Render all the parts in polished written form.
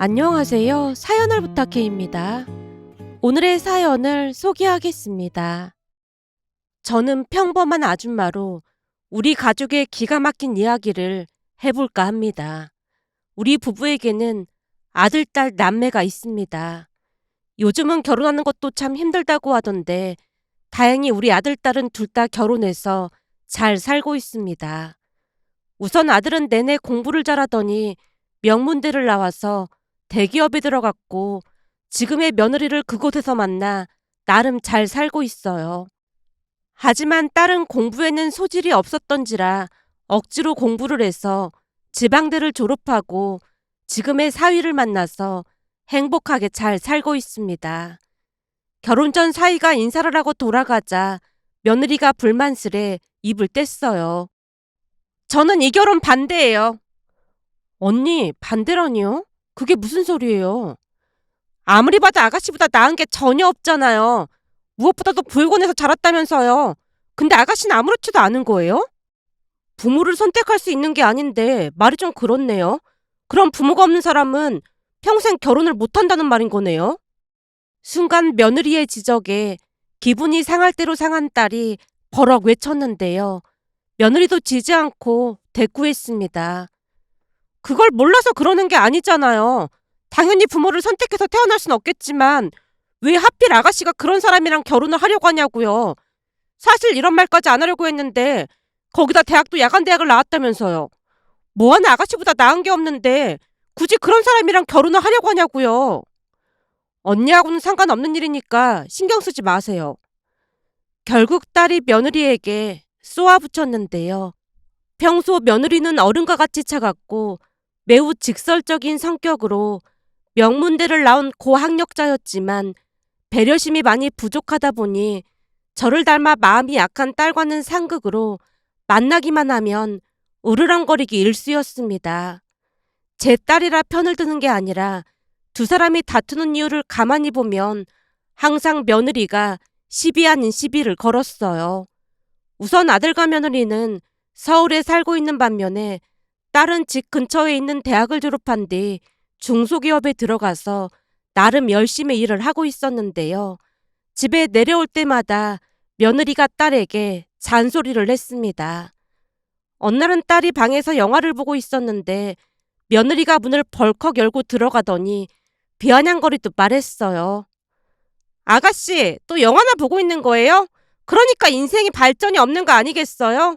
안녕하세요. 사연을 부탁해입니다. 오늘의 사연을 소개하겠습니다. 저는 평범한 아줌마로 우리 가족의 기가 막힌 이야기를 해볼까 합니다. 우리 부부에게는 아들, 딸, 남매가 있습니다. 요즘은 결혼하는 것도 참 힘들다고 하던데 다행히 우리 아들, 딸은 둘 다 결혼해서 잘 살고 있습니다. 우선 아들은 내내 공부를 잘하더니 명문대를 나와서 대기업에 들어갔고 지금의 며느리를 그곳에서 만나 나름 잘 살고 있어요. 하지만 딸은 공부에는 소질이 없었던지라 억지로 공부를 해서 지방대를 졸업하고 지금의 사위를 만나서 행복하게 잘 살고 있습니다. 결혼 전 사위가 인사를 하고 돌아가자 며느리가 불만스레 입을 뗐어요. 저는 이 결혼 반대예요. 언니, 반대라니요? 그게 무슨 소리예요? 아무리 봐도 아가씨보다 나은 게 전혀 없잖아요. 무엇보다도 부유군에서 자랐다면서요. 근데 아가씨는 아무렇지도 않은 거예요? 부모를 선택할 수 있는 게 아닌데 말이 좀 그렇네요. 그럼 부모가 없는 사람은 평생 결혼을 못한다는 말인 거네요. 순간 며느리의 지적에 기분이 상할 대로 상한 딸이 버럭 외쳤는데요. 며느리도 지지 않고 대꾸했습니다. 그걸 몰라서 그러는 게 아니잖아요. 당연히 부모를 선택해서 태어날 순 없겠지만 왜 하필 아가씨가 그런 사람이랑 결혼을 하려고 하냐고요. 사실 이런 말까지 안 하려고 했는데 거기다 대학도 야간대학을 나왔다면서요. 뭐하는 아가씨보다 나은 게 없는데 굳이 그런 사람이랑 결혼을 하려고 하냐고요. 언니하고는 상관없는 일이니까 신경 쓰지 마세요. 결국 딸이 며느리에게 쏘아붙였는데요. 평소 며느리는 어른과 같이 차갑고 매우 직설적인 성격으로 명문대를 나온 고학력자였지만 배려심이 많이 부족하다 보니 저를 닮아 마음이 약한 딸과는 상극으로 만나기만 하면 으르렁거리기 일쑤였습니다. 제 딸이라 편을 드는 게 아니라 두 사람이 다투는 이유를 가만히 보면 항상 며느리가 시비 아닌 시비를 걸었어요. 우선 아들과 며느리는 서울에 살고 있는 반면에 딸은 집 근처에 있는 대학을 졸업한 뒤 중소기업에 들어가서 나름 열심히 일을 하고 있었는데요. 집에 내려올 때마다 며느리가 딸에게 잔소리를 했습니다. 어느 날은 딸이 방에서 영화를 보고 있었는데 며느리가 문을 벌컥 열고 들어가더니 비아냥거리듯 말했어요. 아가씨, 또 영화나 보고 있는 거예요? 그러니까 인생이 발전이 없는 거 아니겠어요?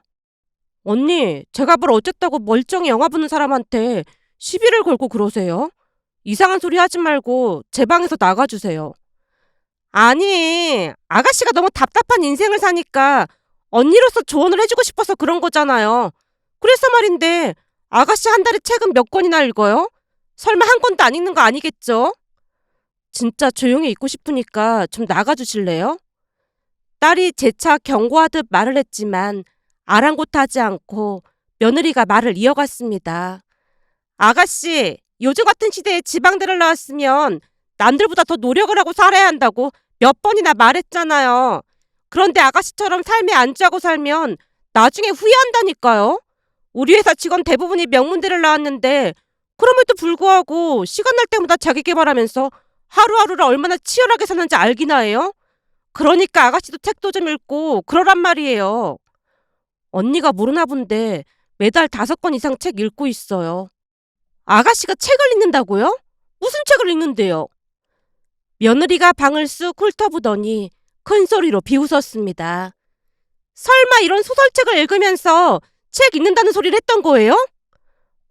언니, 제가 뭘 어쨌다고 멀쩡히 영화 보는 사람한테 시비를 걸고 그러세요? 이상한 소리 하지 말고 제 방에서 나가주세요. 아니, 아가씨가 너무 답답한 인생을 사니까 언니로서 조언을 해주고 싶어서 그런 거잖아요. 그래서 말인데 아가씨 한 달에 책은 몇 권이나 읽어요? 설마 한 권도 안 읽는 거 아니겠죠? 진짜 조용히 있고 싶으니까 좀 나가주실래요? 딸이 재차 경고하듯 말을 했지만 아랑곳하지 않고 며느리가 말을 이어갔습니다. 아가씨, 요즘 같은 시대에 지방대를 나왔으면 남들보다 더 노력을 하고 살아야 한다고 몇 번이나 말했잖아요. 그런데 아가씨처럼 삶에 안주하고 살면 나중에 후회한다니까요. 우리 회사 직원 대부분이 명문대를 나왔는데 그럼에도 불구하고 시간 날 때마다 자기 개발하면서 하루하루를 얼마나 치열하게 사는지 알기나 해요? 그러니까 아가씨도 책도 좀 읽고 그러란 말이에요. 언니가 모르나 본데 매달 5권 이상 책 읽고 있어요. 아가씨가 책을 읽는다고요? 무슨 책을 읽는데요? 며느리가 방을 쑥 훑어보더니 큰 소리로 비웃었습니다. 설마 이런 소설책을 읽으면서 책 읽는다는 소리를 했던 거예요?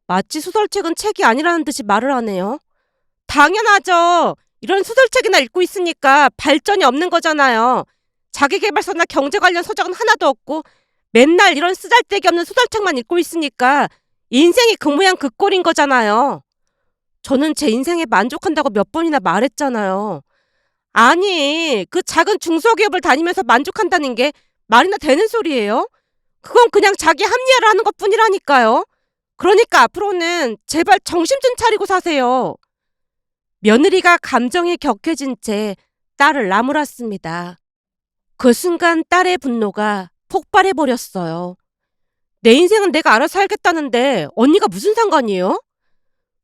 마치 소설책은 책이 아니라는 듯이 말을 하네요. 당연하죠. 이런 소설책이나 읽고 있으니까 발전이 없는 거잖아요. 자기계발서나 경제 관련 서적은 하나도 없고 맨날 이런 쓰잘데기 없는 소설책만 읽고 있으니까 인생이 그 모양 그 꼴인 거잖아요. 저는 제 인생에 만족한다고 몇 번이나 말했잖아요. 아니, 그 작은 중소기업을 다니면서 만족한다는 게 말이나 되는 소리예요? 그건 그냥 자기 합리화를 하는 것뿐이라니까요. 그러니까 앞으로는 제발 정신 좀 차리고 사세요. 며느리가 감정이 격해진 채 딸을 나무랐습니다. 그 순간 딸의 분노가 폭발해버렸어요. 내 인생은 내가 알아서 살겠다는데 언니가 무슨 상관이에요?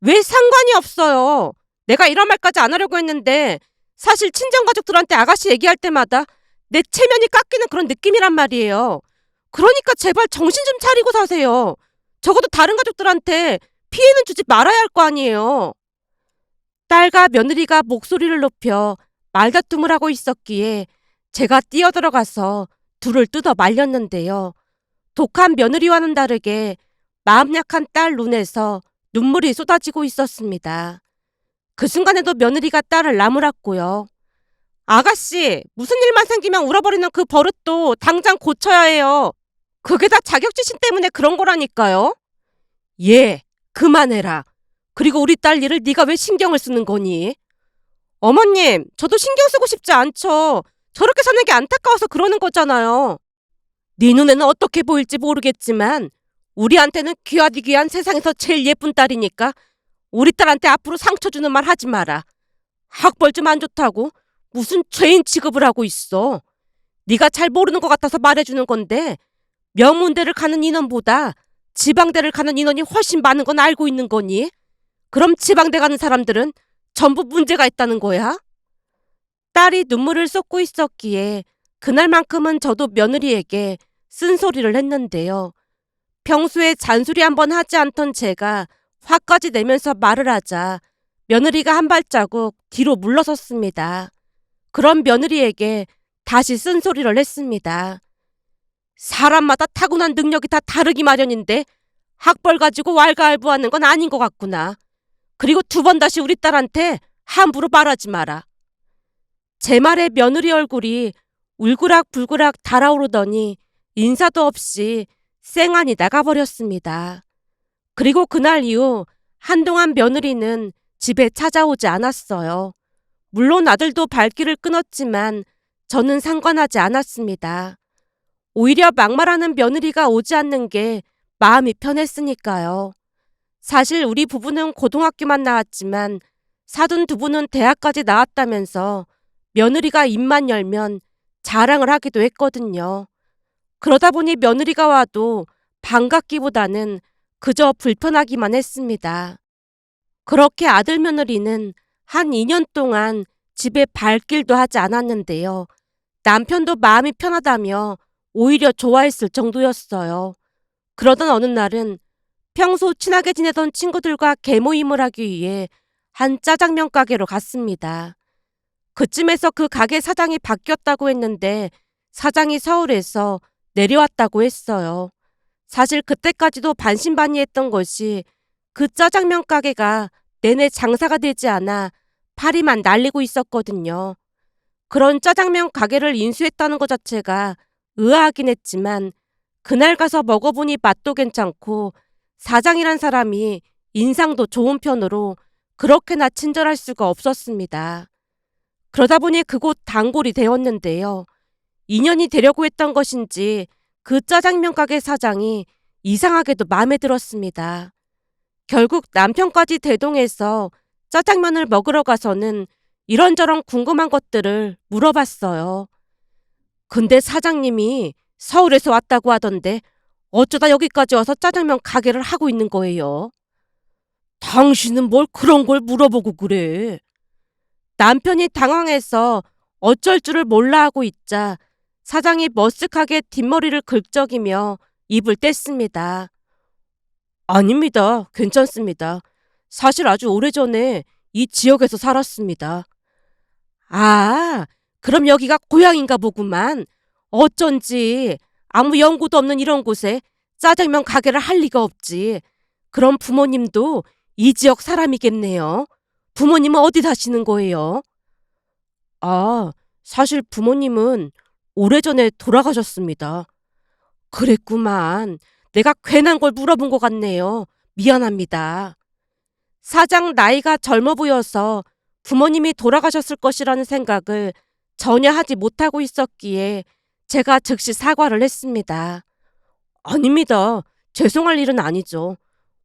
왜 상관이 없어요? 내가 이런 말까지 안 하려고 했는데 사실 친정가족들한테 아가씨 얘기할 때마다 내 체면이 깎이는 그런 느낌이란 말이에요. 그러니까 제발 정신 좀 차리고 사세요. 적어도 다른 가족들한테 피해는 주지 말아야 할 거 아니에요. 딸과 며느리가 목소리를 높여 말다툼을 하고 있었기에 제가 뛰어들어가서 둘을 뜯어 말렸는데요. 독한 며느리와는 다르게 마음 약한 딸 눈에서 눈물이 쏟아지고 있었습니다. 그 순간에도 며느리가 딸을 나무랐고요. 아가씨, 무슨 일만 생기면 울어버리는 그 버릇도 당장 고쳐야 해요. 그게 다 자격지심 때문에 그런 거라니까요. 예, 그만해라. 그리고 우리 딸 일을 네가 왜 신경을 쓰는 거니? 어머님, 저도 신경 쓰고 싶지 않죠. 저렇게 사는 게 안타까워서 그러는 거잖아요. 네 눈에는 어떻게 보일지 모르겠지만 우리한테는 귀하디 귀한 세상에서 제일 예쁜 딸이니까 우리 딸한테 앞으로 상처 주는 말 하지 마라. 학벌 좀 안 좋다고 무슨 죄인 취급을 하고 있어. 네가 잘 모르는 것 같아서 말해주는 건데 명문대를 가는 인원보다 지방대를 가는 인원이 훨씬 많은 건 알고 있는 거니? 그럼 지방대 가는 사람들은 전부 문제가 있다는 거야? 딸이 눈물을 쏟고 있었기에 그날만큼은 저도 며느리에게 쓴소리를 했는데요. 평소에 잔소리 한번 하지 않던 제가 화까지 내면서 말을 하자 며느리가 한 발자국 뒤로 물러섰습니다. 그런 며느리에게 다시 쓴소리를 했습니다. 사람마다 타고난 능력이 다 다르기 마련인데 학벌 가지고 왈가왈부하는 건 아닌 것 같구나. 그리고 두 번 다시 우리 딸한테 함부로 말하지 마라. 제 말에 며느리 얼굴이 울그락불그락 달아오르더니 인사도 없이 쌩안이 나가버렸습니다. 그리고 그날 이후 한동안 며느리는 집에 찾아오지 않았어요. 물론 아들도 발길을 끊었지만 저는 상관하지 않았습니다. 오히려 막말하는 며느리가 오지 않는 게 마음이 편했으니까요. 사실 우리 부부는 고등학교만 나왔지만 사돈 두 분은 대학까지 나왔다면서 며느리가 입만 열면 자랑을 하기도 했거든요. 그러다 보니 며느리가 와도 반갑기보다는 그저 불편하기만 했습니다. 그렇게 아들 며느리는 한 2년 동안 집에 발길도 하지 않았는데요. 남편도 마음이 편하다며 오히려 좋아했을 정도였어요. 그러던 어느 날은 평소 친하게 지내던 친구들과 개모임을 하기 위해 한 짜장면 가게로 갔습니다. 그쯤에서 그 가게 사장이 바뀌었다고 했는데 사장이 서울에서 내려왔다고 했어요. 사실 그때까지도 반신반의했던 것이 그 짜장면 가게가 내내 장사가 되지 않아 파리만 날리고 있었거든요. 그런 짜장면 가게를 인수했다는 것 자체가 의아하긴 했지만 그날 가서 먹어보니 맛도 괜찮고 사장이란 사람이 인상도 좋은 편으로 그렇게나 친절할 수가 없었습니다. 그러다 보니 그곳 단골이 되었는데요. 인연이 되려고 했던 것인지 그 짜장면 가게 사장이 이상하게도 마음에 들었습니다. 결국 남편까지 대동해서 짜장면을 먹으러 가서는 이런저런 궁금한 것들을 물어봤어요. 근데 사장님이 서울에서 왔다고 하던데 어쩌다 여기까지 와서 짜장면 가게를 하고 있는 거예요? 당신은 뭘 그런 걸 물어보고 그래? 남편이 당황해서 어쩔 줄을 몰라 하고 있자 사장이 머쓱하게 뒷머리를 긁적이며 입을 뗐습니다. 아닙니다. 괜찮습니다. 사실 아주 오래전에 이 지역에서 살았습니다. 아, 그럼 여기가 고향인가 보구만. 어쩐지 아무 연고도 없는 이런 곳에 짜장면 가게를 할 리가 없지. 그럼 부모님도 이 지역 사람이겠네요. 부모님은 어디 사시는 거예요? 아, 사실 부모님은 오래전에 돌아가셨습니다. 그랬구만. 내가 괜한 걸 물어본 것 같네요. 미안합니다. 사장 나이가 젊어 보여서 부모님이 돌아가셨을 것이라는 생각을 전혀 하지 못하고 있었기에 제가 즉시 사과를 했습니다. 아닙니다. 죄송할 일은 아니죠.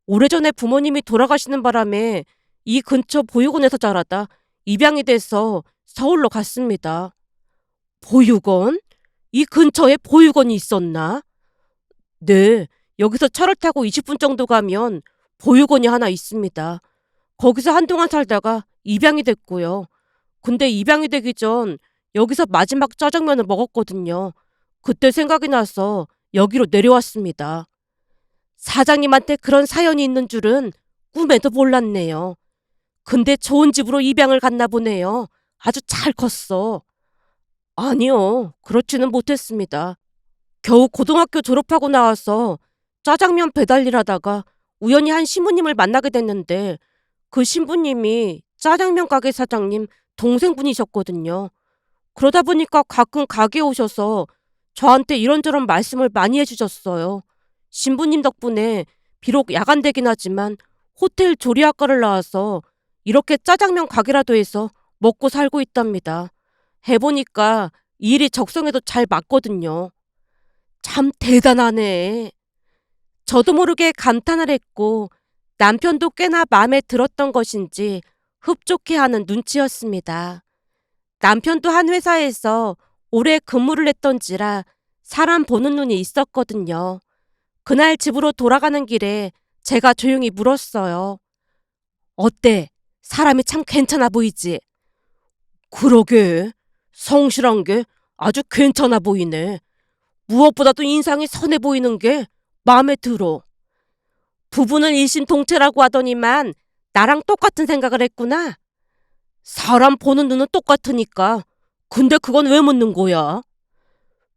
오래전에 부모님이 돌아가시는 바람에 이 근처 보육원에서 자라다 입양이 돼서 서울로 갔습니다. 보육원? 이 근처에 보육원이 있었나? 네, 여기서 차를 타고 20분 정도 가면 보육원이 하나 있습니다. 거기서 한동안 살다가 입양이 됐고요. 근데 입양이 되기 전 여기서 마지막 짜장면을 먹었거든요. 그때 생각이 나서 여기로 내려왔습니다. 사장님한테 그런 사연이 있는 줄은 꿈에도 몰랐네요. 근데 좋은 집으로 입양을 갔나 보네요. 아주 잘 컸어. 아니요, 그렇지는 못했습니다. 겨우 고등학교 졸업하고 나와서 짜장면 배달 일 하다가 우연히 한 신부님을 만나게 됐는데 그 신부님이 짜장면 가게 사장님 동생분이셨거든요. 그러다 보니까 가끔 가게에 오셔서 저한테 이런저런 말씀을 많이 해주셨어요. 신부님 덕분에 비록 야간되긴 하지만 호텔 조리학과를 나와서 이렇게 짜장면 가게라도 해서 먹고 살고 있답니다. 해보니까 이 일이 적성에도 잘 맞거든요. 참 대단하네. 저도 모르게 감탄을 했고 남편도 꽤나 마음에 들었던 것인지 흡족해하는 눈치였습니다. 남편도 한 회사에서 오래 근무를 했던지라 사람 보는 눈이 있었거든요. 그날 집으로 돌아가는 길에 제가 조용히 물었어요. 어때? 사람이 참 괜찮아 보이지? 그러게. 성실한 게 아주 괜찮아 보이네. 무엇보다도 인상이 선해 보이는 게 마음에 들어. 부부는 일심동체라고 하더니만 나랑 똑같은 생각을 했구나. 사람 보는 눈은 똑같으니까. 근데 그건 왜 묻는 거야?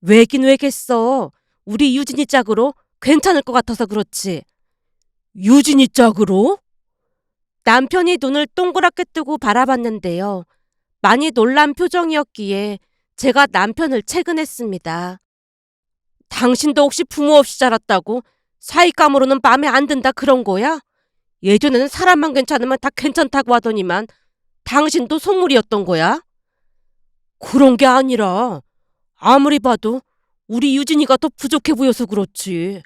왜긴 왜겠어. 우리 유진이 짝으로 괜찮을 것 같아서 그렇지. 유진이 짝으로? 남편이 눈을 동그랗게 뜨고 바라봤는데요. 많이 놀란 표정이었기에 제가 남편을 채근했습니다. 당신도 혹시 부모 없이 자랐다고 사윗감으로는 마음에 안 든다 그런 거야? 예전에는 사람만 괜찮으면 다 괜찮다고 하더니만 당신도 속물이었던 거야? 그런 게 아니라 아무리 봐도 우리 유진이가 더 부족해 보여서 그렇지.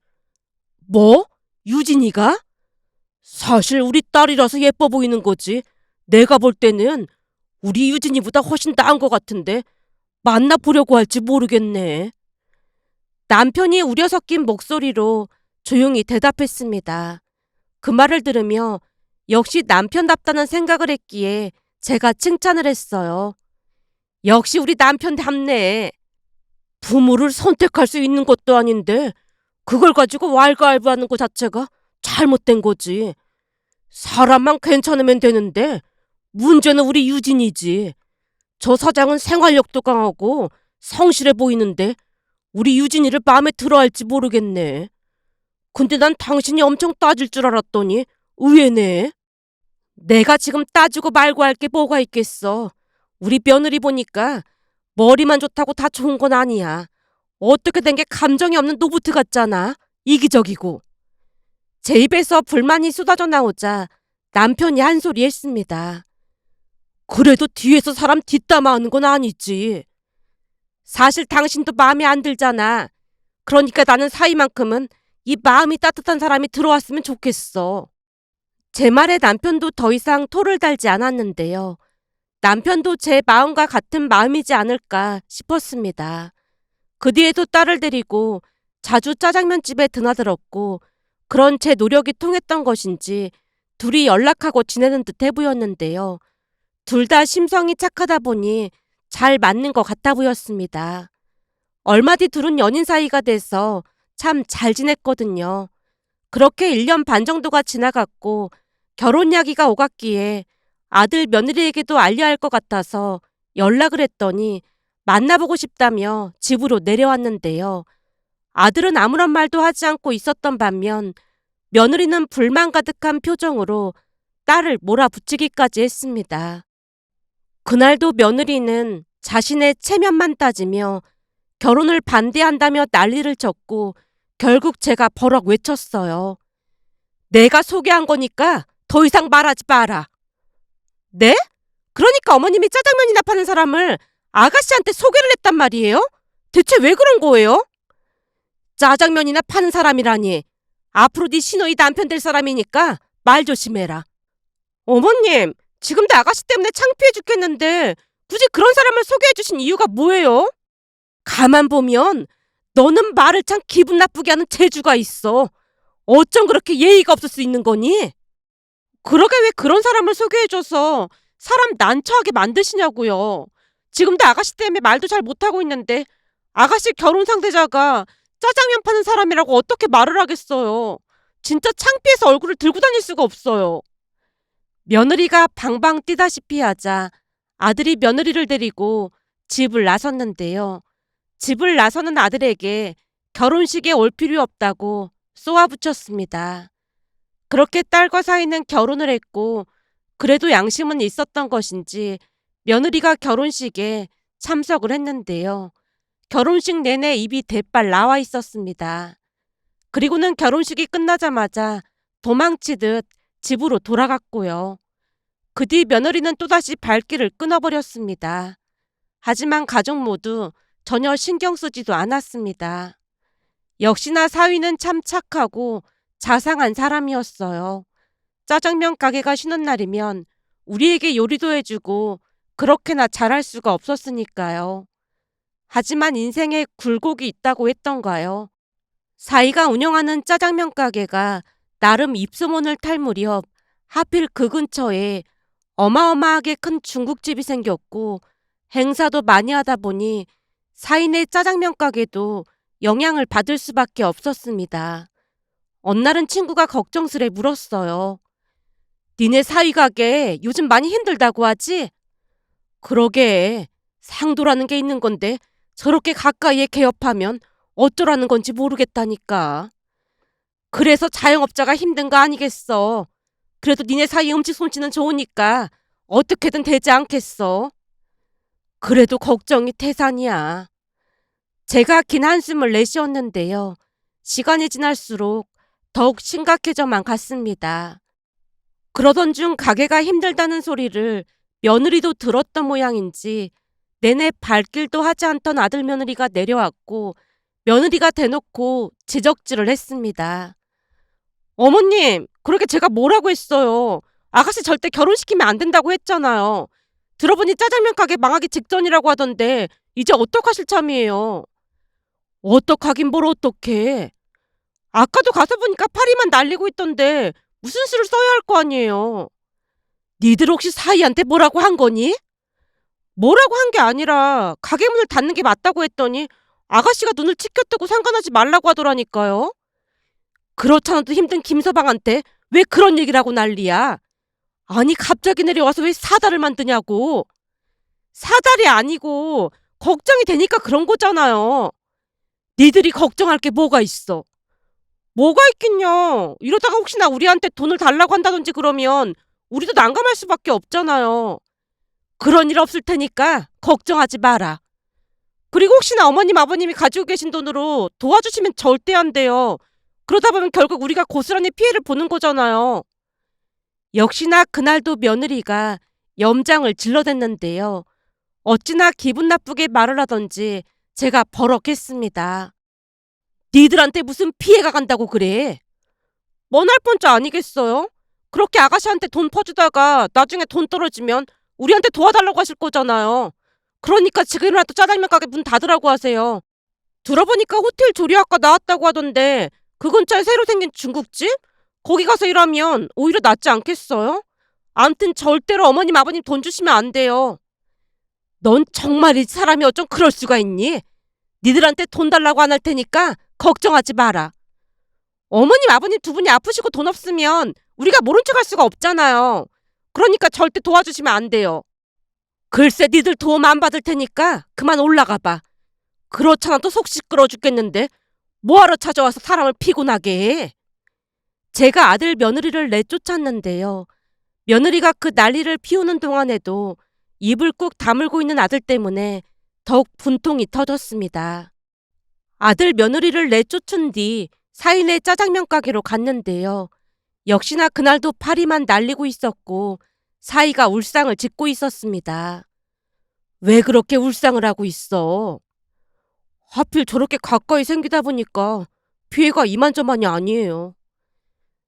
뭐? 유진이가? 사실 우리 딸이라서 예뻐 보이는 거지. 내가 볼 때는 우리 유진이보다 훨씬 나은 것 같은데 만나보려고 할지 모르겠네. 남편이 우려 섞인 목소리로 조용히 대답했습니다. 그 말을 들으며 역시 남편답다는 생각을 했기에 제가 칭찬을 했어요. 역시 우리 남편답네. 부모를 선택할 수 있는 것도 아닌데 그걸 가지고 왈가왈부하는 것 자체가 잘못된 거지. 사람만 괜찮으면 되는데 문제는 우리 유진이지. 저 사장은 생활력도 강하고 성실해 보이는데 우리 유진이를 마음에 들어할지 모르겠네. 근데 난 당신이 엄청 따질 줄 알았더니 의외네. 내가 지금 따지고 말고 할 게 뭐가 있겠어. 우리 며느리 보니까 머리만 좋다고 다 좋은 건 아니야. 어떻게 된 게 감정이 없는 노부트 같잖아. 이기적이고. 제 입에서 불만이 쏟아져 나오자 남편이 한 소리 했습니다. 그래도 뒤에서 사람 뒷담화하는 건 아니지. 사실 당신도 마음에 안 들잖아. 그러니까 나는 사이만큼은 이 마음이 따뜻한 사람이 들어왔으면 좋겠어. 제 말에 남편도 더 이상 토를 달지 않았는데요. 남편도 제 마음과 같은 마음이지 않을까 싶었습니다. 그 뒤에도 딸을 데리고 자주 짜장면집에 드나들었고 그런 제 노력이 통했던 것인지 둘이 연락하고 지내는 듯해 보였는데요. 둘 다 심성이 착하다 보니 잘 맞는 것 같아 보였습니다. 얼마 뒤 둘은 연인 사이가 돼서 참 잘 지냈거든요. 그렇게 1년 반 정도가 지나갔고 결혼 이야기가 오갔기에 아들 며느리에게도 알려야 할 것 같아서 연락을 했더니 만나보고 싶다며 집으로 내려왔는데요. 아들은 아무런 말도 하지 않고 있었던 반면 며느리는 불만 가득한 표정으로 딸을 몰아붙이기까지 했습니다. 그날도 며느리는 자신의 체면만 따지며 결혼을 반대한다며 난리를 쳤고 결국 제가 버럭 외쳤어요. 내가 소개한 거니까 더 이상 말하지 마라. 네? 그러니까 어머님이 짜장면이나 파는 사람을 아가씨한테 소개를 했단 말이에요? 대체 왜 그런 거예요? 짜장면이나 파는 사람이라니. 앞으로 네 시노이 남편 될 사람이니까 말 조심해라. 어머님, 지금도 아가씨 때문에 창피해 죽겠는데 굳이 그런 사람을 소개해 주신 이유가 뭐예요? 가만 보면 너는 말을 참 기분 나쁘게 하는 재주가 있어. 어쩜 그렇게 예의가 없을 수 있는 거니? 그러게 왜 그런 사람을 소개해줘서 사람 난처하게 만드시냐고요. 지금도 아가씨 때문에 말도 잘 못하고 있는데 아가씨 결혼 상대자가 짜장면 파는 사람이라고 어떻게 말을 하겠어요. 진짜 창피해서 얼굴을 들고 다닐 수가 없어요. 며느리가 방방 뛰다시피 하자 아들이 며느리를 데리고 집을 나섰는데요. 집을 나서는 아들에게 결혼식에 올 필요 없다고 쏘아붙였습니다. 그렇게 딸과 사이는 결혼을 했고 그래도 양심은 있었던 것인지 며느리가 결혼식에 참석을 했는데요. 결혼식 내내 입이 대빨 나와 있었습니다. 그리고는 결혼식이 끝나자마자 도망치듯 집으로 돌아갔고요. 그 뒤 며느리는 또다시 발길을 끊어버렸습니다. 하지만 가족 모두 전혀 신경 쓰지도 않았습니다. 역시나 사위는 참 착하고 자상한 사람이었어요. 짜장면 가게가 쉬는 날이면 우리에게 요리도 해주고 그렇게나 잘할 수가 없었으니까요. 하지만 인생에 굴곡이 있다고 했던가요. 사위가 운영하는 짜장면 가게가 나름 입소문을 탈 무렵 하필 그 근처에 어마어마하게 큰 중국집이 생겼고 행사도 많이 하다 보니 사위네 짜장면 가게도 영향을 받을 수밖에 없었습니다. 어느 날은 친구가 걱정스레 물었어요. 니네 사위 가게 요즘 많이 힘들다고 하지? 그러게, 상도라는 게 있는 건데 저렇게 가까이에 개업하면 어쩌라는 건지 모르겠다니까. 그래서 자영업자가 힘든 거 아니겠어. 그래도 니네 사이 음식 솜씨는 좋으니까 어떻게든 되지 않겠어. 그래도 걱정이 태산이야. 제가 긴 한숨을 내쉬었는데요. 시간이 지날수록 더욱 심각해져만 갔습니다. 그러던 중 가게가 힘들다는 소리를 며느리도 들었던 모양인지 내내 발길도 하지 않던 아들 며느리가 내려왔고 며느리가 대놓고 지적질을 했습니다. 어머님, 그렇게 제가 뭐라고 했어요. 아가씨 절대 결혼시키면 안 된다고 했잖아요. 들어보니 짜장면 가게 망하기 직전이라고 하던데 이제 어떡하실 참이에요. 어떡하긴 뭘 어떡해. 아까도 가서 보니까 파리만 날리고 있던데 무슨 수를 써야 할 거 아니에요. 니들 혹시 사이한테 뭐라고 한 거니? 뭐라고 한 게 아니라 가게 문을 닫는 게 맞다고 했더니 아가씨가 눈을 치켜뜨고 상관하지 말라고 하더라니까요. 그렇잖아도 힘든 김서방한테 왜 그런 얘기를 하고 난리야. 아니 갑자기 내려와서 왜 사달을 만드냐고. 사달이 아니고 걱정이 되니까 그런 거잖아요. 니들이 걱정할 게 뭐가 있어. 뭐가 있긴요. 이러다가 혹시나 우리한테 돈을 달라고 한다든지 그러면 우리도 난감할 수밖에 없잖아요. 그런 일 없을 테니까 걱정하지 마라. 그리고 혹시나 어머님 아버님이 가지고 계신 돈으로 도와주시면 절대 안 돼요. 그러다 보면 결국 우리가 고스란히 피해를 보는 거잖아요. 역시나 그날도 며느리가 염장을 질러댔는데요. 어찌나 기분 나쁘게 말을 하던지 제가 버럭했습니다. 니들한테 무슨 피해가 간다고 그래? 뻔할 뻔자 아니겠어요? 그렇게 아가씨한테 돈 퍼주다가 나중에 돈 떨어지면 우리한테 도와달라고 하실 거잖아요. 그러니까 지금이라도 짜장면 가게 문 닫으라고 하세요. 들어보니까 호텔 조리학과 나왔다고 하던데 그 근처에 새로 생긴 중국집? 거기 가서 일하면 오히려 낫지 않겠어요? 암튼 절대로 어머님 아버님 돈 주시면 안 돼요. 넌 정말 이 사람이 어쩜 그럴 수가 있니? 니들한테 돈 달라고 안 할 테니까 걱정하지 마라. 어머님 아버님 두 분이 아프시고 돈 없으면 우리가 모른 척 할 수가 없잖아요. 그러니까 절대 도와주시면 안 돼요. 글쎄 니들 도움 안 받을 테니까 그만 올라가 봐. 그렇잖아도 속 시끄러워 죽겠는데 뭐하러 찾아와서 사람을 피곤하게 해. 제가 아들 며느리를 내쫓았는데요. 며느리가 그 난리를 피우는 동안에도 입을 꾹 다물고 있는 아들 때문에 더욱 분통이 터졌습니다. 아들 며느리를 내쫓은 뒤 사인의 짜장면 가게로 갔는데요. 역시나 그날도 파리만 날리고 있었고 사이가 울상을 짓고 있었습니다. 왜 그렇게 울상을 하고 있어? 하필 저렇게 가까이 생기다 보니까 피해가 이만저만이 아니에요.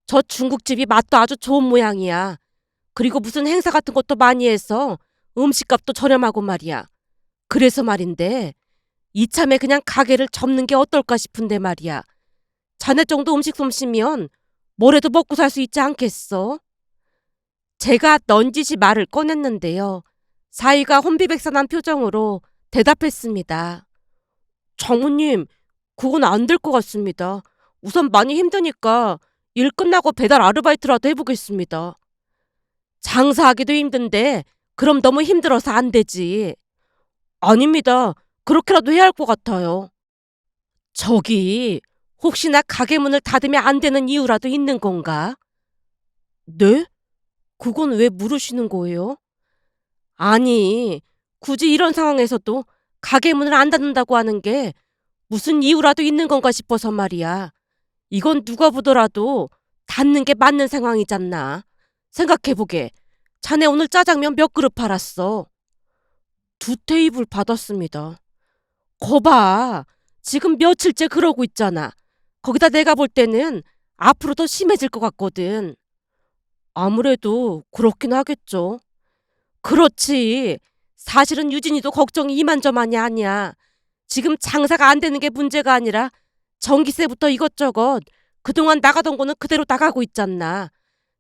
저 중국집이 맛도 아주 좋은 모양이야. 그리고 무슨 행사 같은 것도 많이 해서 음식값도 저렴하고 말이야. 그래서 말인데 이참에 그냥 가게를 접는 게 어떨까 싶은데 말이야. 자네 정도 음식 솜씨면 뭐래도 먹고 살 수 있지 않겠어? 제가 넌지시 말을 꺼냈는데요. 사위가 혼비백산한 표정으로 대답했습니다. 장모님, 그건 안 될 것 같습니다. 우선 많이 힘드니까 일 끝나고 배달 아르바이트라도 해보겠습니다. 장사하기도 힘든데 그럼 너무 힘들어서 안 되지. 아닙니다. 그렇게라도 해야 할 것 같아요. 저기, 혹시나 가게 문을 닫으면 안 되는 이유라도 있는 건가? 네? 그건 왜 물으시는 거예요? 아니, 굳이 이런 상황에서도 가게 문을 안 닫는다고 하는 게 무슨 이유라도 있는 건가 싶어서 말이야. 이건 누가 보더라도 닫는 게 맞는 상황이잖나. 생각해보게. 자네 오늘 짜장면 몇 그릇 팔았어? 2테이블 받았습니다. 거봐. 지금 며칠째 그러고 있잖아. 거기다 내가 볼 때는 앞으로 더 심해질 것 같거든. 아무래도 그렇긴 하겠죠. 그렇지. 사실은 유진이도 걱정이 이만저만이 아니야. 지금 장사가 안 되는 게 문제가 아니라 전기세부터 이것저것 그동안 나가던 거는 그대로 나가고 있잖나.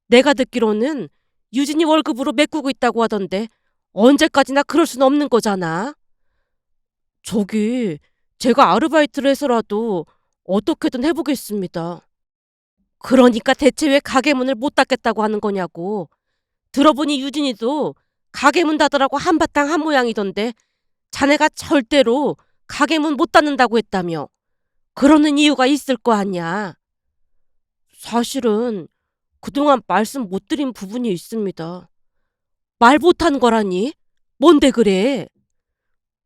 내가 듣기로는 유진이 월급으로 메꾸고 있다고 하던데 언제까지나 그럴 순 없는 거잖아. 저기, 제가 아르바이트를 해서라도 어떻게든 해보겠습니다. 그러니까 대체 왜 가게 문을 못 닫겠다고 하는 거냐고. 들어보니 유진이도 가게 문 닫으라고 한바탕 한 모양이던데 자네가 절대로 가게 문 못 닫는다고 했다며. 그러는 이유가 있을 거 아니야. 사실은 그동안 말씀 못 드린 부분이 있습니다. 말 못한 거라니? 뭔데 그래?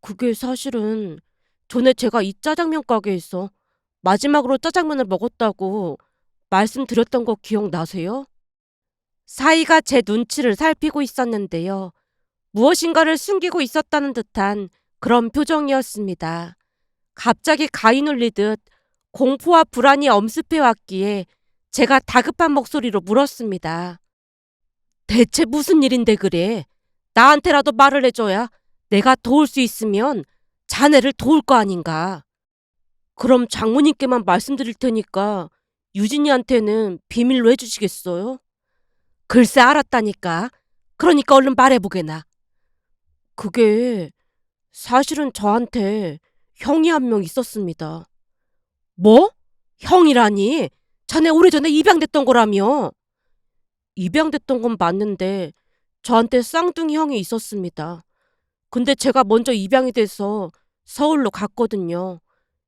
그게 사실은 전에 제가 이 짜장면 가게에서 마지막으로 짜장면을 먹었다고 말씀드렸던 거 기억나세요? 사이가 제 눈치를 살피고 있었는데요. 무엇인가를 숨기고 있었다는 듯한 그런 표정이었습니다. 갑자기 가위 눌리듯 공포와 불안이 엄습해왔기에 제가 다급한 목소리로 물었습니다. 대체 무슨 일인데 그래? 나한테라도 말을 해줘야 내가 도울 수 있으면 자네를 도울 거 아닌가. 그럼 장모님께만 말씀드릴 테니까 유진이한테는 비밀로 해주시겠어요? 글쎄 알았다니까. 그러니까 얼른 말해보게나. 그게 사실은 저한테 형이 한 명 있었습니다. 뭐? 형이라니? 자네 오래전에 입양됐던 거라며? 입양됐던 건 맞는데 저한테 쌍둥이 형이 있었습니다. 근데 제가 먼저 입양이 돼서 서울로 갔거든요.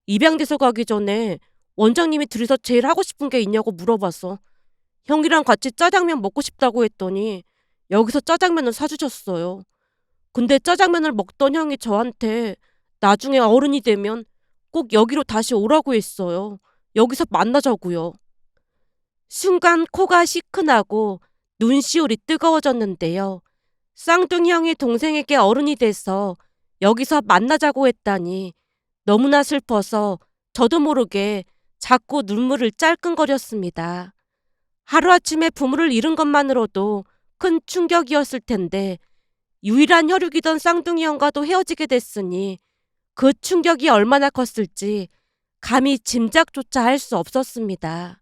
입양돼서 가기 전에 원장님이 둘이서 제일 하고 싶은 게 있냐고 물어봐서 형이랑 같이 짜장면 먹고 싶다고 했더니 여기서 짜장면을 사주셨어요. 근데 짜장면을 먹던 형이 저한테 나중에 어른이 되면 꼭 여기로 다시 오라고 했어요. 여기서 만나자고요. 순간 코가 시큰하고 눈시울이 뜨거워졌는데요. 쌍둥이 형이 동생에게 어른이 돼서 여기서 만나자고 했다니 너무나 슬퍼서 저도 모르게 자꾸 눈물을 짤끔거렸습니다. 하루아침에 부모를 잃은 것만으로도 큰 충격이었을 텐데 유일한 혈육이던 쌍둥이 형과도 헤어지게 됐으니 그 충격이 얼마나 컸을지 감히 짐작조차 할 수 없었습니다.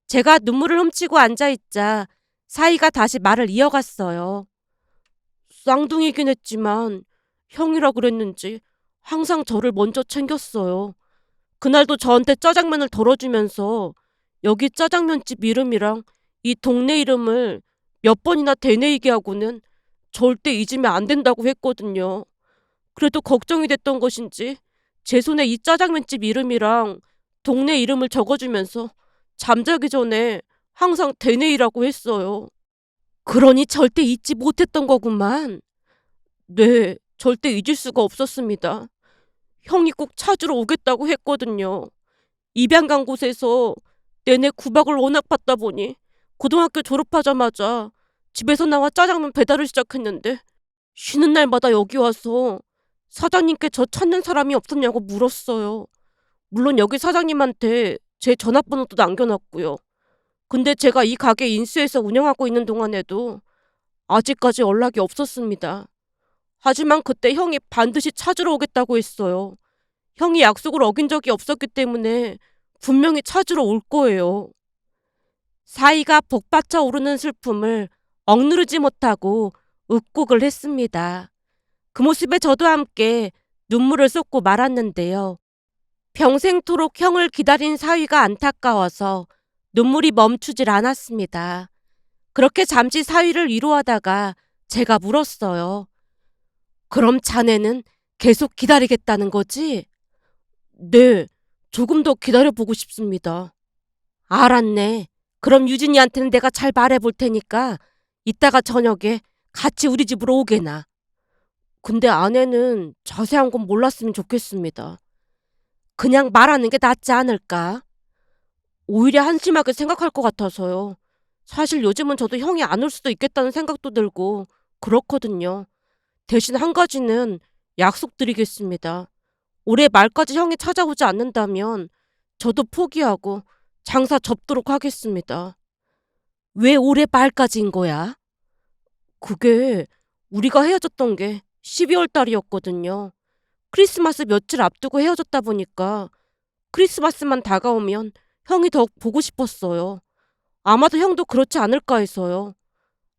제가 눈물을 훔치고 앉아있자 사이가 다시 말을 이어갔어요. 쌍둥이긴 했지만 형이라 그랬는지 항상 저를 먼저 챙겼어요. 그날도 저한테 짜장면을 덜어주면서 여기 짜장면집 이름이랑 이 동네 이름을 몇 번이나 되뇌이게 하고는 절대 잊으면 안 된다고 했거든요. 그래도 걱정이 됐던 것인지 제 손에 이 짜장면집 이름이랑 동네 이름을 적어주면서 잠자기 전에 항상 되뇌이라고 했어요. 그러니 절대 잊지 못했던 거구만. 네, 절대 잊을 수가 없었습니다. 형이 꼭 찾으러 오겠다고 했거든요. 입양 간 곳에서 내내 구박을 워낙 받다 보니 고등학교 졸업하자마자 집에서 나와 짜장면 배달을 시작했는데 쉬는 날마다 여기 와서 사장님께 저 찾는 사람이 없었냐고 물었어요. 물론 여기 사장님한테 제 전화번호도 남겨놨고요. 근데 제가 이 가게 인수해서 운영하고 있는 동안에도 아직까지 연락이 없었습니다. 하지만 그때 형이 반드시 찾으러 오겠다고 했어요. 형이 약속을 어긴 적이 없었기 때문에 분명히 찾으러 올 거예요. 사이가 복받쳐 오르는 슬픔을 억누르지 못하고 읍곡을 했습니다. 그 모습에 저도 함께 눈물을 쏟고 말았는데요. 평생토록 형을 기다린 사위가 안타까워서 눈물이 멈추질 않았습니다. 그렇게 잠시 사위를 위로하다가 제가 물었어요. 그럼 자네는 계속 기다리겠다는 거지? 네, 조금 더 기다려보고 싶습니다. 알았네. 그럼 유진이한테는 내가 잘 말해볼 테니까 이따가 저녁에 같이 우리 집으로 오게나. 근데 아내는 자세한 건 몰랐으면 좋겠습니다. 그냥 말하는 게 낫지 않을까? 오히려 한심하게 생각할 것 같아서요. 사실 요즘은 저도 형이 안 올 수도 있겠다는 생각도 들고 그렇거든요. 대신 한 가지는 약속드리겠습니다. 올해 말까지 형이 찾아오지 않는다면 저도 포기하고 장사 접도록 하겠습니다. 왜 올해 말까지인 거야? 그게 우리가 헤어졌던 게 12월 달이었거든요. 크리스마스 며칠 앞두고 헤어졌다 보니까 크리스마스만 다가오면 형이 더욱 보고 싶었어요. 아마도 형도 그렇지 않을까 해서요.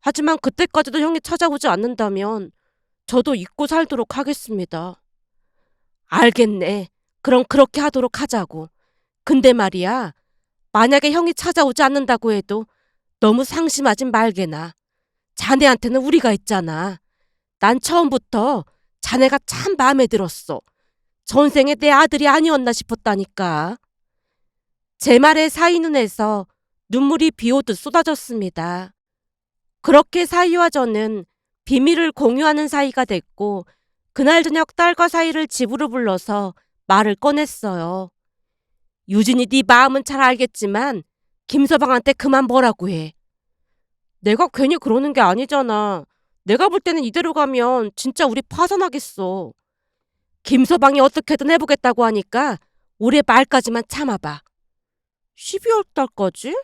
하지만 그때까지도 형이 찾아오지 않는다면 저도 잊고 살도록 하겠습니다. 알겠네. 그럼 그렇게 하도록 하자고. 근데 말이야, 만약에 형이 찾아오지 않는다고 해도 너무 상심하진 말게나. 자네한테는 우리가 있잖아. 난 처음부터 자네가 참 마음에 들었어. 전생에 내 아들이 아니었나 싶었다니까. 제 말에 사이 눈에서 눈물이 비오듯 쏟아졌습니다. 그렇게 사이와 저는 비밀을 공유하는 사이가 됐고 그날 저녁 딸과 사이를 집으로 불러서 말을 꺼냈어요. 유진이 네 마음은 잘 알겠지만 김서방한테 그만 뭐라고 해. 내가 괜히 그러는 게 아니잖아. 내가 볼 때는 이대로 가면 진짜 우리 파산하겠어. 김서방이 어떻게든 해보겠다고 하니까 올해 말까지만 참아봐. 12월 달까지?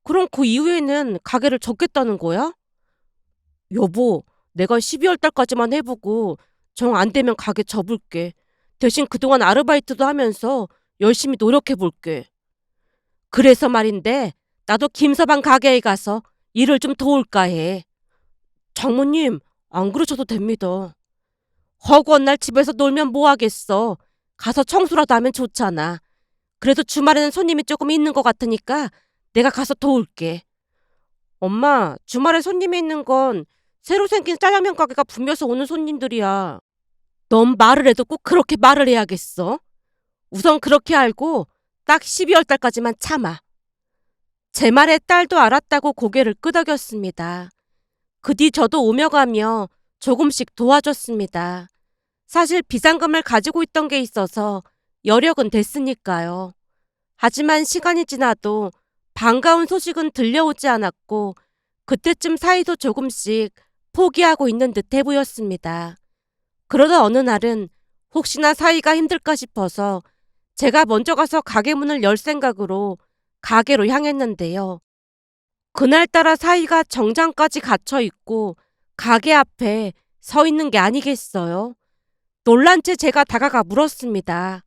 그럼 그 이후에는 가게를 접겠다는 거야? 여보, 내가 12월 달까지만 해보고 정 안 되면 가게 접을게. 대신 그동안 아르바이트도 하면서 열심히 노력해볼게. 그래서 말인데 나도 김서방 가게에 가서 일을 좀 도울까 해. 장모님, 안 그러셔도 됩니다. 허구한 날 집에서 놀면 뭐 하겠어. 가서 청소라도 하면 좋잖아. 그래도 주말에는 손님이 조금 있는 것 같으니까 내가 가서 도울게. 엄마, 주말에 손님이 있는 건 새로 생긴 짜장면 가게가 붐벼서 오는 손님들이야. 넌 말을 해도 꼭 그렇게 말을 해야겠어? 우선 그렇게 알고 딱 12월 달까지만 참아. 제 말에 딸도 알았다고 고개를 끄덕였습니다. 그 뒤 저도 오며 가며 조금씩 도와줬습니다. 사실 비상금을 가지고 있던 게 있어서 여력은 됐으니까요. 하지만 시간이 지나도 반가운 소식은 들려오지 않았고 그때쯤 사이도 조금씩 포기하고 있는 듯해 보였습니다. 그러다 어느 날은 혹시나 사이가 힘들까 싶어서 제가 먼저 가서 가게 문을 열 생각으로 가게로 향했는데요. 그날따라 사이가 정장까지 갇혀 있고 가게 앞에 서 있는 게 아니겠어요. 놀란 채 제가 다가가 물었습니다.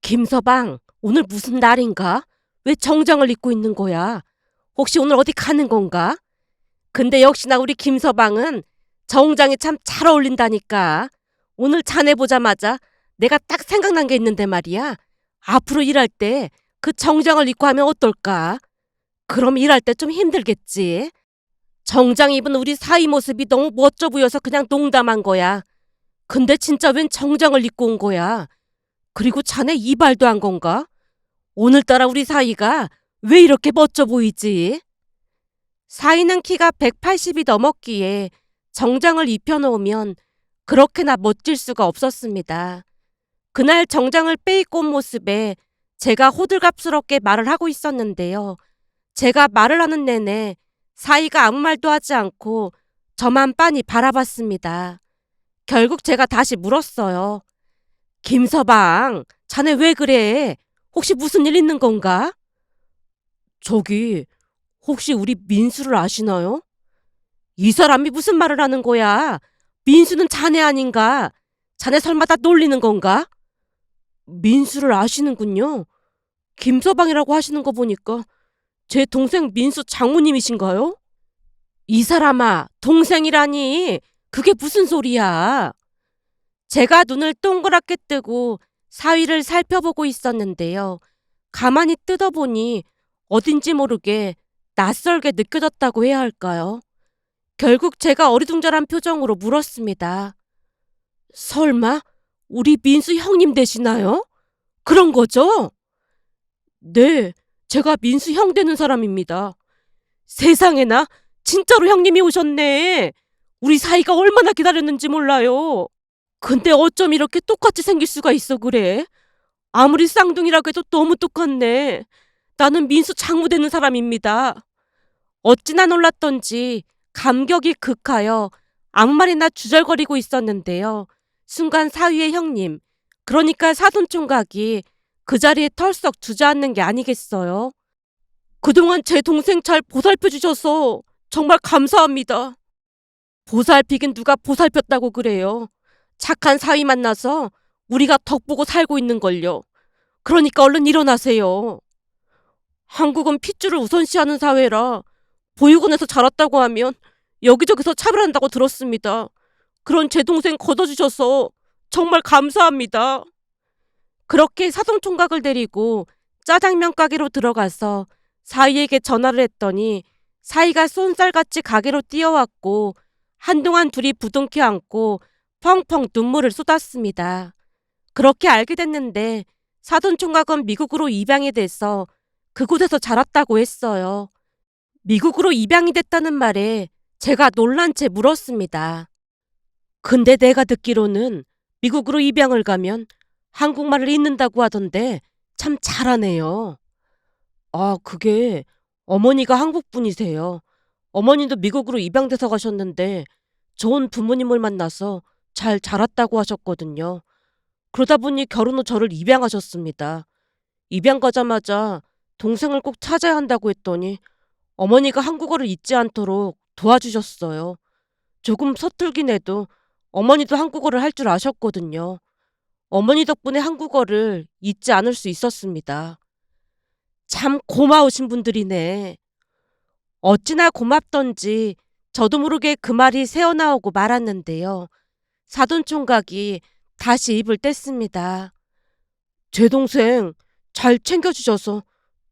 김서방, 오늘 무슨 날인가? 왜 정장을 입고 있는 거야? 혹시 오늘 어디 가는 건가? 근데 역시나 우리 김서방은 정장이 참 잘 어울린다니까. 오늘 자네 보자마자 내가 딱 생각난 게 있는데 말이야. 앞으로 일할 때 그 정장을 입고 하면 어떨까? 그럼 일할 때 좀 힘들겠지. 정장 입은 우리 사위 모습이 너무 멋져 보여서 그냥 농담한 거야. 근데 진짜 웬 정장을 입고 온 거야? 그리고 자네 이발도 한 건가? 오늘따라 우리 사위가 왜 이렇게 멋져 보이지? 사위는 키가 180이 넘었기에 정장을 입혀놓으면 그렇게나 멋질 수가 없었습니다. 그날 정장을 빼입고 온 모습에 제가 호들갑스럽게 말을 하고 있었는데요. 제가 말을 하는 내내 사위가 아무 말도 하지 않고 저만 빤히 바라봤습니다. 결국 제가 다시 물었어요. 김서방, 자네 왜 그래? 혹시 무슨 일 있는 건가? 저기, 혹시 우리 민수를 아시나요? 이 사람이 무슨 말을 하는 거야? 민수는 자네 아닌가? 자네 설마 다 놀리는 건가? 민수를 아시는군요. 김서방이라고 하시는 거 보니까 제 동생 민수 장모님이신가요? 이 사람아, 동생이라니. 그게 무슨 소리야? 제가 눈을 동그랗게 뜨고 사위를 살펴보고 있었는데요. 가만히 뜯어보니 어딘지 모르게 낯설게 느껴졌다고 해야 할까요? 결국 제가 어리둥절한 표정으로 물었습니다. 설마 우리 민수 형님 되시나요? 그런 거죠? 네, 제가 민수 형 되는 사람입니다. 세상에나, 진짜로 형님이 오셨네. 우리 사이가 얼마나 기다렸는지 몰라요. 근데 어쩜 이렇게 똑같이 생길 수가 있어 그래? 아무리 쌍둥이라고 해도 너무 똑같네. 나는 민수 장모 되는 사람입니다. 어찌나 놀랐던지 감격이 극하여 아무 말이나 주절거리고 있었는데요. 순간 사위의 형님, 그러니까 사돈총각이 그 자리에 털썩 주저앉는 게 아니겠어요? 그동안 제 동생 잘 보살펴 주셔서 정말 감사합니다. 보살피긴 누가 보살폈다고 그래요. 착한 사위 만나서 우리가 덕보고 살고 있는걸요. 그러니까 얼른 일어나세요. 한국은 핏줄을 우선시하는 사회라 보육원에서 자랐다고 하면 여기저기서 차별한다고 들었습니다. 그런 제 동생 걷어주셔서 정말 감사합니다. 그렇게 사돈총각을 데리고 짜장면 가게로 들어가서 사위에게 전화를 했더니 사위가 쏜살같이 가게로 뛰어왔고 한동안 둘이 부둥켜 안고 펑펑 눈물을 쏟았습니다. 그렇게 알게 됐는데 사돈총각은 미국으로 입양이 돼서 그곳에서 자랐다고 했어요. 미국으로 입양이 됐다는 말에 제가 놀란 채 물었습니다. 근데 내가 듣기로는 미국으로 입양을 가면 한국말을 잊는다고 하던데 참 잘하네요. 아, 그게 어머니가 한국 분이세요. 어머니도 미국으로 입양돼서 가셨는데 좋은 부모님을 만나서 잘 자랐다고 하셨거든요. 그러다 보니 결혼 후 저를 입양하셨습니다. 입양 가자마자 동생을 꼭 찾아야 한다고 했더니 어머니가 한국어를 잊지 않도록 도와주셨어요. 조금 서툴긴 해도 어머니도 한국어를 할 줄 아셨거든요. 어머니 덕분에 한국어를 잊지 않을 수 있었습니다. 참 고마우신 분들이네. 어찌나 고맙던지 저도 모르게 그 말이 새어나오고 말았는데요. 사돈총각이 다시 입을 뗐습니다. 제 동생 잘 챙겨주셔서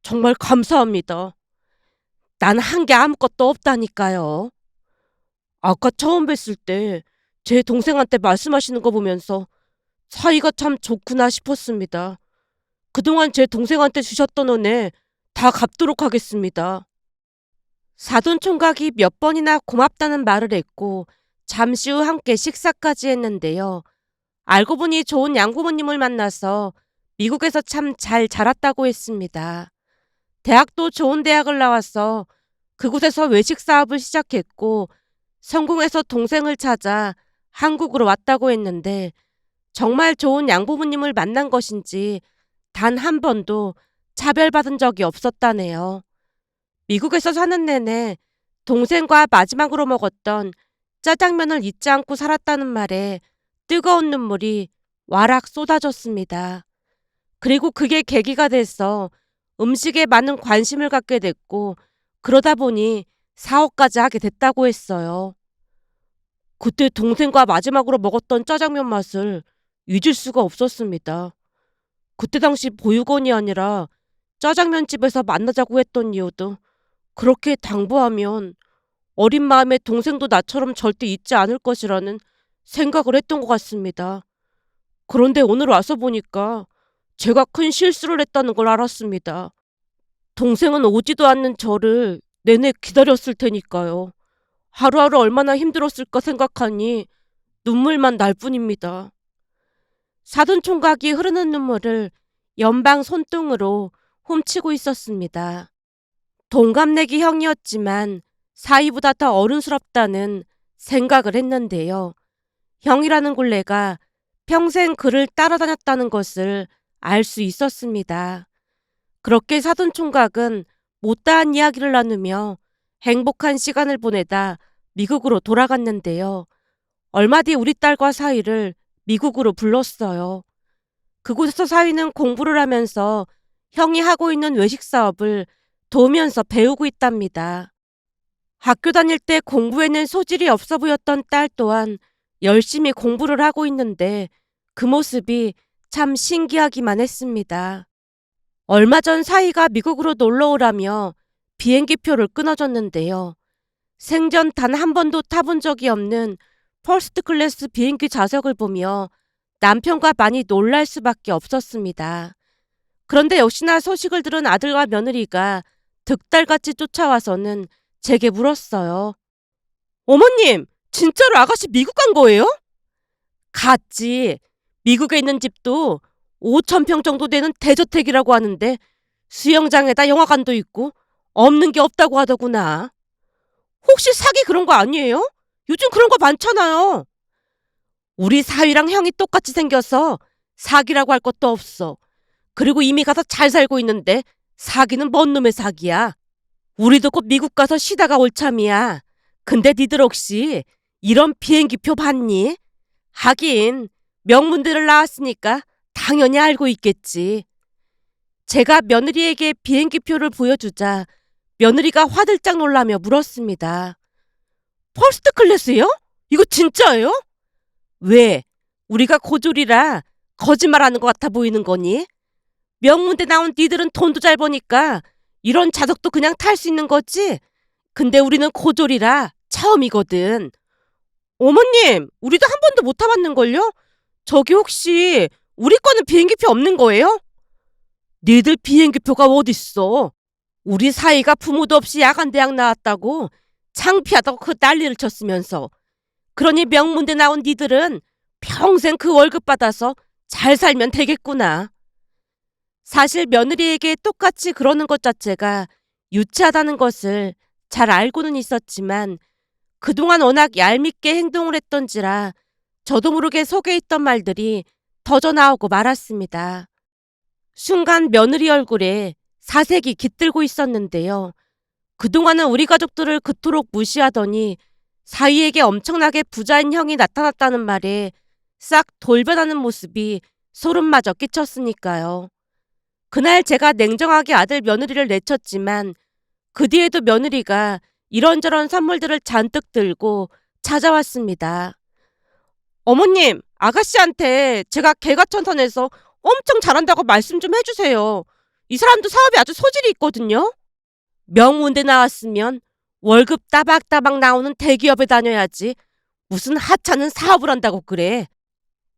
정말 감사합니다. 난 한 게 아무것도 없다니까요. 아까 처음 뵀을 때 제 동생한테 말씀하시는 거 보면서 사이가 참 좋구나 싶었습니다. 그동안 제 동생한테 주셨던 은혜 다 갚도록 하겠습니다. 사돈총각이 몇 번이나 고맙다는 말을 했고 잠시 후 함께 식사까지 했는데요. 알고 보니 좋은 양부모님을 만나서 미국에서 참 잘 자랐다고 했습니다. 대학도 좋은 대학을 나와서 그곳에서 외식 사업을 시작했고 성공해서 동생을 찾아 한국으로 왔다고 했는데 정말 좋은 양부모님을 만난 것인지 단 한 번도 차별받은 적이 없었다네요. 미국에서 사는 내내 동생과 마지막으로 먹었던 짜장면을 잊지 않고 살았다는 말에 뜨거운 눈물이 와락 쏟아졌습니다. 그리고 그게 계기가 돼서 음식에 많은 관심을 갖게 됐고 그러다 보니 사업까지 하게 됐다고 했어요. 그때 동생과 마지막으로 먹었던 짜장면 맛을 잊을 수가 없었습니다. 그때 당시 보육원이 아니라 짜장면집에서 만나자고 했던 이유도 그렇게 당부하면 어린 마음에 동생도 나처럼 절대 잊지 않을 것이라는 생각을 했던 것 같습니다. 그런데 오늘 와서 보니까 제가 큰 실수를 했다는 걸 알았습니다. 동생은 오지도 않는 저를 내내 기다렸을 테니까요. 하루하루 얼마나 힘들었을까 생각하니 눈물만 날 뿐입니다. 사돈총각이 흐르는 눈물을 연방 손등으로 훔치고 있었습니다. 동갑내기 형이었지만 사이보다 더 어른스럽다는 생각을 했는데요. 형이라는 굴레가 평생 그를 따라다녔다는 것을 알 수 있었습니다. 그렇게 사돈총각은 못다한 이야기를 나누며 행복한 시간을 보내다 미국으로 돌아갔는데요. 얼마 뒤 우리 딸과 사위를 미국으로 불렀어요. 그곳에서 사위는 공부를 하면서 형이 하고 있는 외식 사업을 도우면서 배우고 있답니다. 학교 다닐 때 공부에는 소질이 없어 보였던 딸 또한 열심히 공부를 하고 있는데 그 모습이 참 신기하기만 했습니다. 얼마 전 사이가 미국으로 놀러 오라며 비행기표를 끊어줬는데요. 생전 단 한 번도 타본 적이 없는 퍼스트 클래스 비행기 좌석을 보며 남편과 많이 놀랄 수밖에 없었습니다. 그런데 역시나 소식을 들은 아들과 며느리가 득달같이 쫓아와서는 제게 물었어요. 어머님, 진짜로 아가씨 미국 간 거예요? 갔지. 미국에 있는 집도 5천 평 정도 되는 대저택이라고 하는데 수영장에다 영화관도 있고 없는 게 없다고 하더구나. 혹시 사기 그런 거 아니에요? 요즘 그런 거 많잖아요. 우리 사위랑 형이 똑같이 생겨서 사기라고 할 것도 없어. 그리고 이미 가서 잘 살고 있는데 사기는 뭔 놈의 사기야. 우리도 곧 미국 가서 쉬다가 올 참이야. 근데 니들 혹시 이런 비행기표 봤니? 하긴 명문대를 나왔으니까 당연히 알고 있겠지. 제가 며느리에게 비행기표를 보여주자 며느리가 화들짝 놀라며 물었습니다. 퍼스트 클래스요? 이거 진짜예요? 왜? 우리가 고졸이라 거짓말하는 것 같아 보이는 거니? 명문대 나온 니들은 돈도 잘 버니까 이런 좌석도 그냥 탈 수 있는 거지? 근데 우리는 고졸이라 처음이거든. 어머님, 우리도 한 번도 못 타봤는걸요? 저기 혹시 우리 거는 비행기표 없는 거예요? 니들 비행기표가 어딨어? 우리 사이가 부모도 없이 야간대학 나왔다고 창피하다고 그 난리를 쳤으면서. 그러니 명문대 나온 니들은 평생 그 월급 받아서 잘 살면 되겠구나. 사실 며느리에게 똑같이 그러는 것 자체가 유치하다는 것을 잘 알고는 있었지만 그동안 워낙 얄밉게 행동을 했던지라 저도 모르게 속에 있던 말들이 터져 나오고 말았습니다. 순간 며느리 얼굴에 사색이 깃들고 있었는데요. 그동안은 우리 가족들을 그토록 무시하더니 사위에게 엄청나게 부자인 형이 나타났다는 말에 싹 돌변하는 모습이 소름마저 끼쳤으니까요. 그날 제가 냉정하게 아들 며느리를 내쳤지만 그 뒤에도 며느리가 이런저런 선물들을 잔뜩 들고 찾아왔습니다. 어머님, 아가씨한테 제가 개가천선해서 엄청 잘한다고 말씀 좀 해주세요. 이 사람도 사업에 아주 소질이 있거든요. 명문대 나왔으면 월급 따박따박 나오는 대기업에 다녀야지. 무슨 하찮은 사업을 한다고 그래.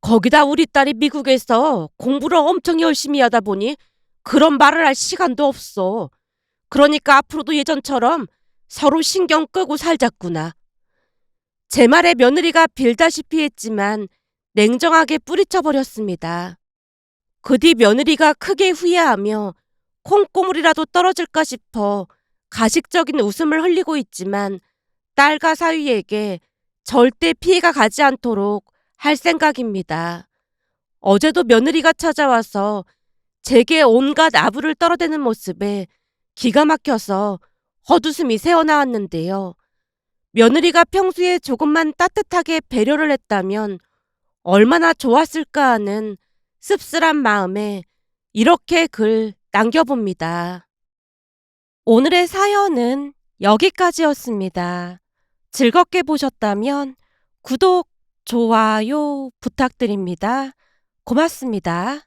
거기다 우리 딸이 미국에서 공부를 엄청 열심히 하다 보니 그런 말을 할 시간도 없어. 그러니까 앞으로도 예전처럼 서로 신경 끄고 살자꾸나. 제 말에 며느리가 빌다시피 했지만 냉정하게 뿌리쳐버렸습니다. 그 뒤 며느리가 크게 후회하며 콩고물이라도 떨어질까 싶어 가식적인 웃음을 흘리고 있지만 딸과 사위에게 절대 피해가 가지 않도록 할 생각입니다. 어제도 며느리가 찾아와서 제게 온갖 아부를 떨어대는 모습에 기가 막혀서 헛웃음이 새어나왔는데요. 며느리가 평소에 조금만 따뜻하게 배려를 했다면 얼마나 좋았을까 하는 씁쓸한 마음에 이렇게 글 남겨봅니다. 오늘의 사연은 여기까지였습니다. 즐겁게 보셨다면 구독, 좋아요 부탁드립니다. 고맙습니다.